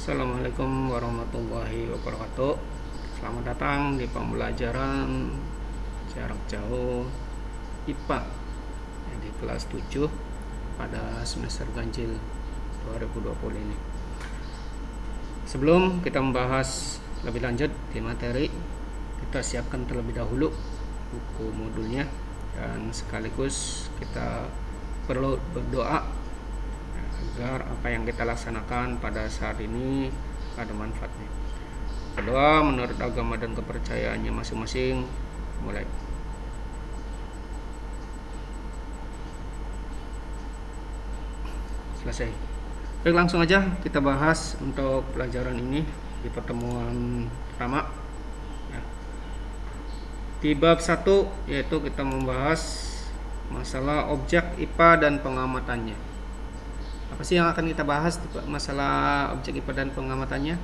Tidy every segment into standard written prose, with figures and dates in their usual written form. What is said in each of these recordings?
Assalamualaikum warahmatullahi wabarakatuh. Selamat datang di pembelajaran jarak jauh IPA di kelas 7 pada semester ganjil 2020 ini. Sebelum kita membahas lebih lanjut di materi, kita siapkan terlebih dahulu buku modulnya dan sekaligus kita perlu berdoa agar apa yang kita laksanakan pada saat ini ada manfaatnya. Berdoa menurut agama dan kepercayaannya masing-masing. Mulai. Selesai. Baik, langsung aja kita bahas untuk pelajaran ini di pertemuan pertama. Di bab 1 yaitu kita membahas masalah objek IPA dan pengamatannya. Apa sih yang akan kita bahas di masalah objek IPA dan pengamatannya?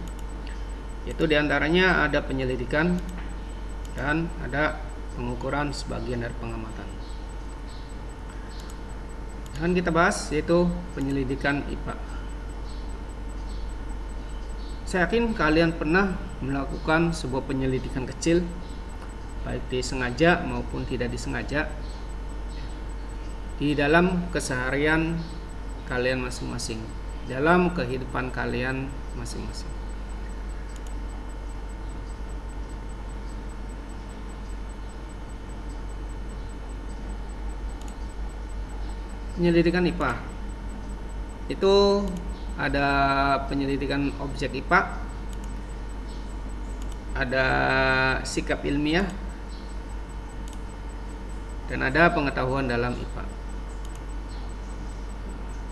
Yaitu diantaranya ada penyelidikan dan ada pengukuran sebagian dari pengamatan. Yang kita bahas yaitu penyelidikan IPA. Saya yakin kalian pernah melakukan sebuah penyelidikan kecil, baik disengaja maupun tidak disengaja, di dalam keseharian kalian masing-masing, dalam kehidupan kalian masing-masing. Penyelidikan IPA itu ada penyelidikan objek IPA, ada sikap ilmiah, dan ada pengetahuan dalam IPA.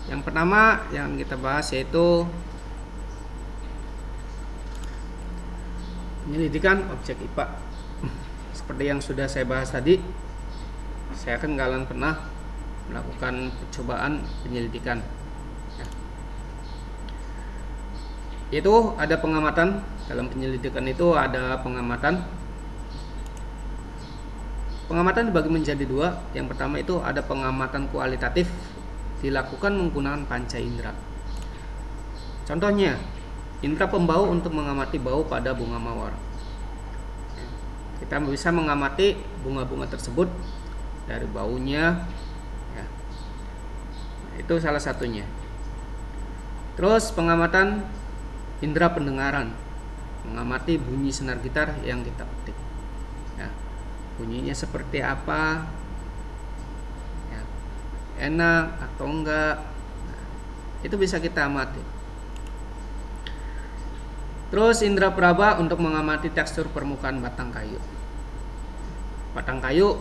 Yang pertama yang kita bahas yaitu penyelidikan objek IPA. Seperti yang sudah saya bahas tadi, saya akan kalian pernah melakukan percobaan penyelidikan. Yaitu ada pengamatan. Dalam penyelidikan itu ada pengamatan. Pengamatan dibagi menjadi dua. Yang pertama itu ada pengamatan kualitatif, dilakukan menggunakan panca indera. Contohnya, indera pembau untuk mengamati bau pada bunga mawar. Kita bisa mengamati bunga-bunga tersebut dari baunya, ya. Itu salah satunya. Terus pengamatan indera pendengaran, mengamati bunyi senar gitar yang kita petik. Ya. Bunyinya seperti apa? Enak atau enggak, itu bisa kita amati. Terus indera peraba untuk mengamati tekstur permukaan batang kayu. Batang kayu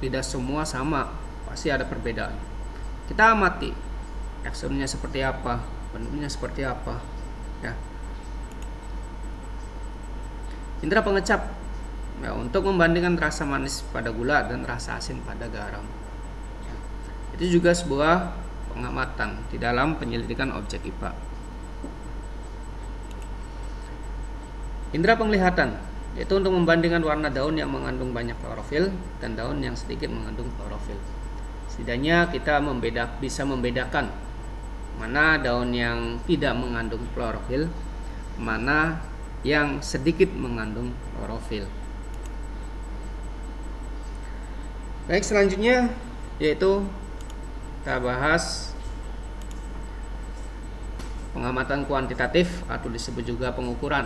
tidak semua sama, pasti ada perbedaan. Kita amati teksturnya seperti apa, bentuknya seperti apa, ya. Indera pengecap, ya, untuk membandingkan rasa manis pada gula dan rasa asin pada garam. Itu juga sebuah pengamatan di dalam penyelidikan objek IPA. Indera penglihatan, yaitu untuk membandingkan warna daun yang mengandung banyak klorofil dan daun yang sedikit mengandung klorofil. Setidaknya kita bisa membedakan mana daun yang tidak mengandung klorofil, mana yang sedikit mengandung klorofil. Baik, selanjutnya yaitu kita bahas pengamatan kuantitatif atau disebut juga pengukuran,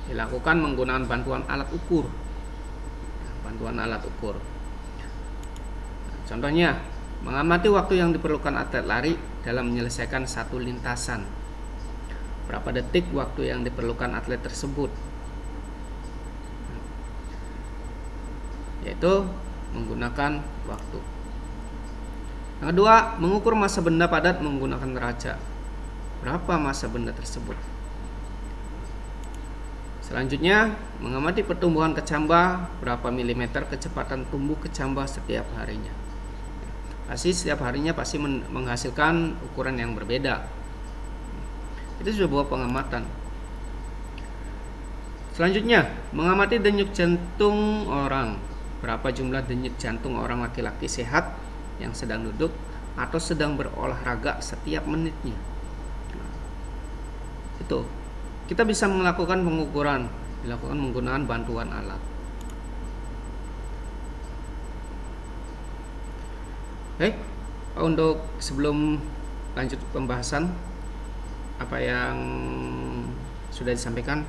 dilakukan menggunakan bantuan alat ukur. Contohnya, mengamati waktu yang diperlukan atlet lari dalam menyelesaikan satu lintasan. Berapa detik waktu yang diperlukan atlet tersebut? Yaitu menggunakan waktu. Yang kedua, mengukur massa benda padat menggunakan neraca. Berapa massa benda tersebut? Selanjutnya, mengamati pertumbuhan kecambah, berapa milimeter kecepatan tumbuh kecambah setiap harinya. Setiap harinya pasti menghasilkan ukuran yang berbeda. Itu sebuah pengamatan. Selanjutnya, mengamati denyut jantung orang. Berapa jumlah denyut jantung orang laki-laki sehat yang sedang duduk atau sedang berolahraga setiap menitnya. Itu kita bisa melakukan pengukuran dilakukan menggunakan bantuan alat. Baik, untuk sebelum lanjut pembahasan apa yang sudah disampaikan,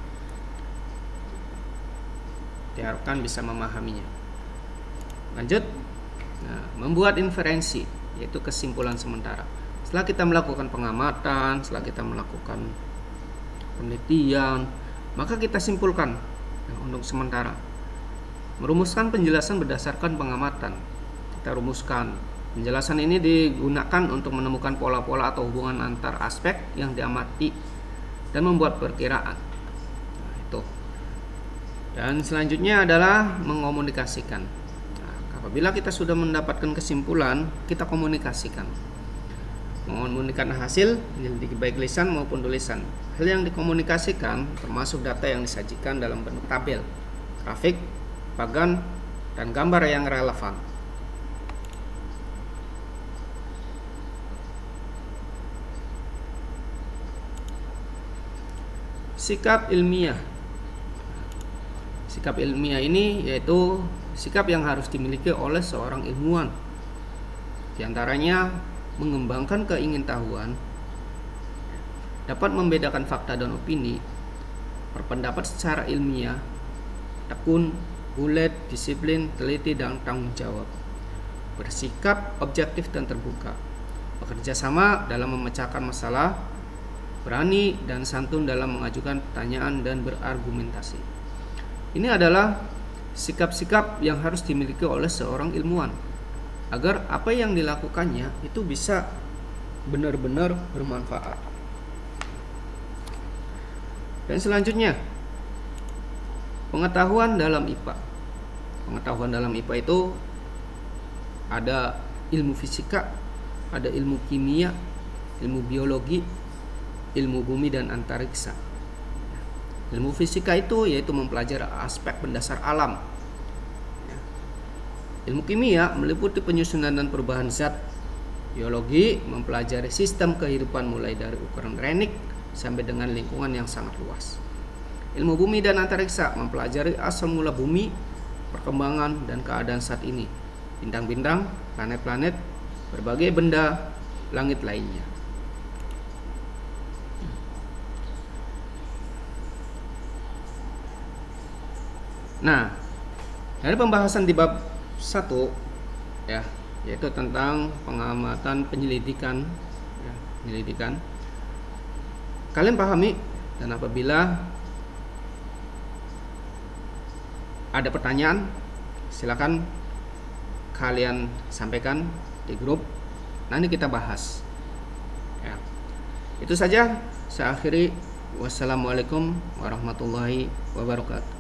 diharapkan bisa memahaminya. Lanjut. Nah, membuat inferensi, yaitu kesimpulan sementara. Setelah kita melakukan pengamatan, setelah kita melakukan penelitian, maka kita simpulkan untuk sementara. Merumuskan penjelasan berdasarkan pengamatan. Kita rumuskan. Penjelasan ini digunakan untuk menemukan pola-pola atau hubungan antar aspek yang diamati dan membuat perkiraan. Nah, itu. Dan selanjutnya adalah mengomunikasikan. Nah, apabila kita sudah mendapatkan kesimpulan, kita komunikasikan. Mengomunikasikan hasil, menyelidiki baik lisan maupun tulisan. Hal yang dikomunikasikan termasuk data yang disajikan dalam bentuk tabel, grafik, bagan, dan gambar yang relevan. Sikap ilmiah. Sikap ilmiah ini yaitu sikap yang harus dimiliki oleh seorang ilmuwan. Di antaranya mengembangkan keingintahuan, dapat membedakan fakta dan opini, berpendapat secara ilmiah, tekun, bulat, disiplin, teliti, dan tanggung jawab, bersikap objektif dan terbuka, bekerja sama dalam memecahkan masalah, berani dan santun dalam mengajukan pertanyaan dan berargumentasi. Ini adalah sikap-sikap yang harus dimiliki oleh seorang ilmuwan agar apa yang dilakukannya itu bisa benar-benar bermanfaat. Dan selanjutnya, pengetahuan dalam IPA. Pengetahuan dalam IPA itu ada ilmu fisika, ada ilmu kimia, ilmu biologi, ilmu bumi dan antariksa. Ilmu fisika itu yaitu mempelajari aspek mendasar alam. Ilmu kimia meliputi penyusunan dan perubahan zat. Biologi mempelajari sistem kehidupan mulai dari ukuran renik sampai dengan lingkungan yang sangat luas. Ilmu bumi dan antariksa mempelajari asal mula bumi, perkembangan dan keadaan saat ini, bintang-bintang, planet-planet, berbagai benda langit lainnya. Nah, dari pembahasan di bab 1 ya, yaitu tentang pengamatan penyelidikan ya, penyelidikan. Kalian pahami, dan apabila ada pertanyaan silakan kalian sampaikan di grup, nanti kita bahas ya. Itu saja, saya akhiri. Wassalamualaikum warahmatullahi wabarakatuh.